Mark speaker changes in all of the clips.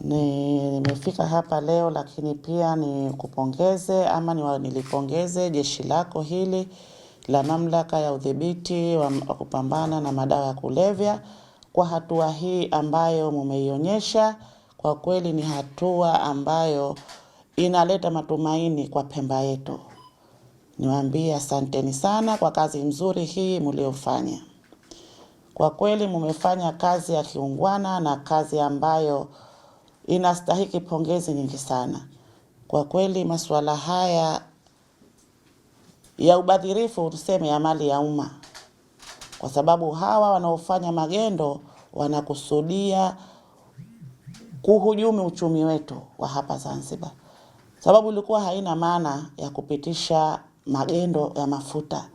Speaker 1: Nimefika hapa leo, lakini pia nilipongeze jeshi lako hili la Mamlaka ya Udhibiti wa Kupambana na Madawa ya Kulevya kwa hatua hii ambayo mumeionyesha. Kwa kweli ni hatua ambayo inaleta matumaini kwa Pemba yetu. Niwaambie asanteni sana kwa kazi nzuri hii mliofanya. Kwa kweli mumefanya kazi ya kiungwana na kazi ambayo inastahiki pongezi nyingi sana. Kwa kweli masuala haya ya ubadhirifu, tuseme, ya mali ya umma, kwa sababu hawa wanaofanya magendo wanakusudia kuhujumu uchumi wetu wa hapa Zanzibar. Sababu ilikuwa haina maana ya kupitisha magendo ya mafuta.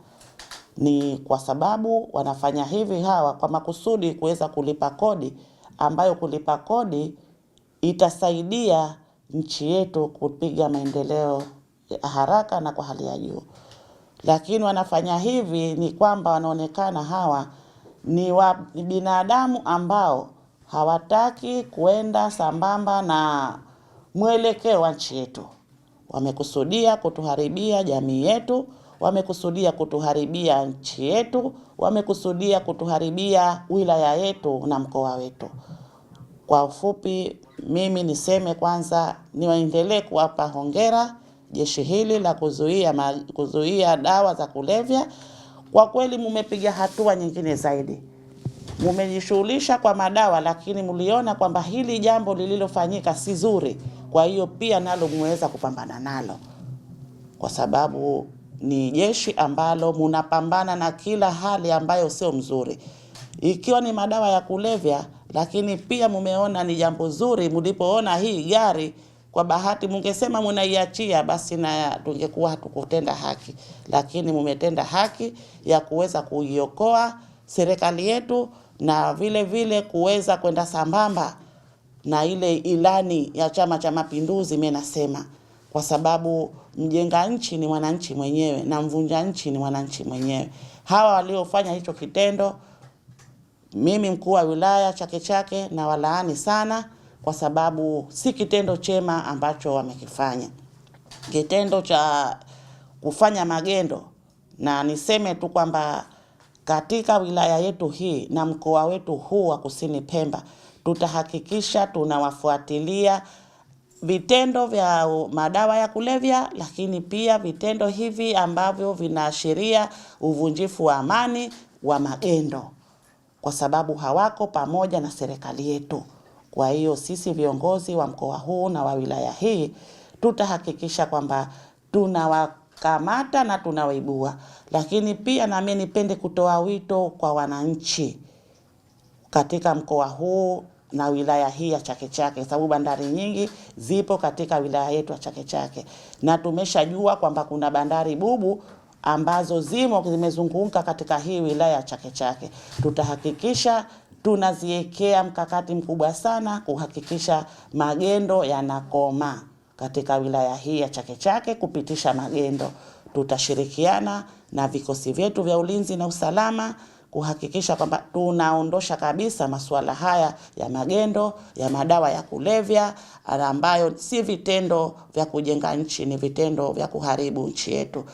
Speaker 1: Ni kwa sababu wanafanya hivi hawa kwa makusudi kuweza kulipa kodi, ambayo kulipa kodi itasaidia nchi yetu kupiga maendeleo haraka na kwa hali ya juu. Lakini wanafanya hivi ni kwamba wanaonekana hawa ni binadamu ambao hawataki kuenda sambamba na mwelekeo wa nchi yetu. Wamekusudia kutuharibia jamii yetu, wamekusudia kutuharibia nchi yetu, wamekusudia kutuharibia wilaya yetu na mkoa wetu. Kwa ufupi, mimi niseme kwanza niwaendelee kuwapa hongera jeshi hili la kuzuia dawa za kulevya. Kwa kweli mumepiga hatua nyingine zaidi. Mumejishughulisha kwa madawa, lakini mliona kwamba hili jambo lililofanyika si zuri. Kwa hiyo pia nalo mweza kupambana nalo, kwa sababu ni jeshi ambalo munapambana na kila hali ambayo sio mzuri. Ikiwa ni madawa ya kulevya, lakini pia mumeona ni jambo zuri mlipoona hii gari. Kwa bahati mungesema munaiachia, basi na tungekuwa hatukutenda haki. Lakini mumetenda haki ya kuweza kuiokoa serikali yetu, na vile vile kuweza kwenda sambamba na ile ilani ya Chama cha Mapinduzi. Mimi nasema kwa sababu mjenga nchi ni mwananchi mwenyewe na mvunja nchi ni mwananchi mwenyewe. Hawa waliofanya hicho kitendo, mimi mkuu wa wilaya Chake Chake na walaani sana, kwa sababu si kitendo chema ambacho wamekifanya. Kitendo cha kufanya magendo, na niseme tu kwamba katika wilaya yetu hii na mkoa wetu huu wa Kusini Pemba, tutahakikisha tunawafuatilia vitendo vya madawa ya kulevya, lakini pia vitendo hivi ambavyo vinaashiria uvunjifu wa amani wa magendo, kwa sababu hawako pamoja na serikali yetu. Kwa hiyo sisi viongozi wa mkoa huu na wa wilaya hii tutahakikisha kwamba tunawakamata na tunawaibua. Lakini pia na mimi nipende kutoa wito kwa wananchi katika mkoa huu na wilaya hii ya Chake Chake, sababu bandari nyingi zipo katika wilaya yetu ya Chake Chake, na tumeshajua kwamba kuna bandari bubu ambazo zimezunguka katika hii wilaya ya Chake Chake. Tutahakikisha tunaziwekea mkakati mkubwa sana kuhakikisha magendo yanakoma katika wilaya hii ya Chake Chake. Kupitisha magendo, tutashirikiana na vikosi vyetu vya ulinzi na usalama kuhakikisha kwamba tunaondosha kabisa masuala haya ya magendo ya madawa ya kulevya, ambayo si vitendo vya kujenga nchi, ni vitendo vya kuharibu nchi yetu.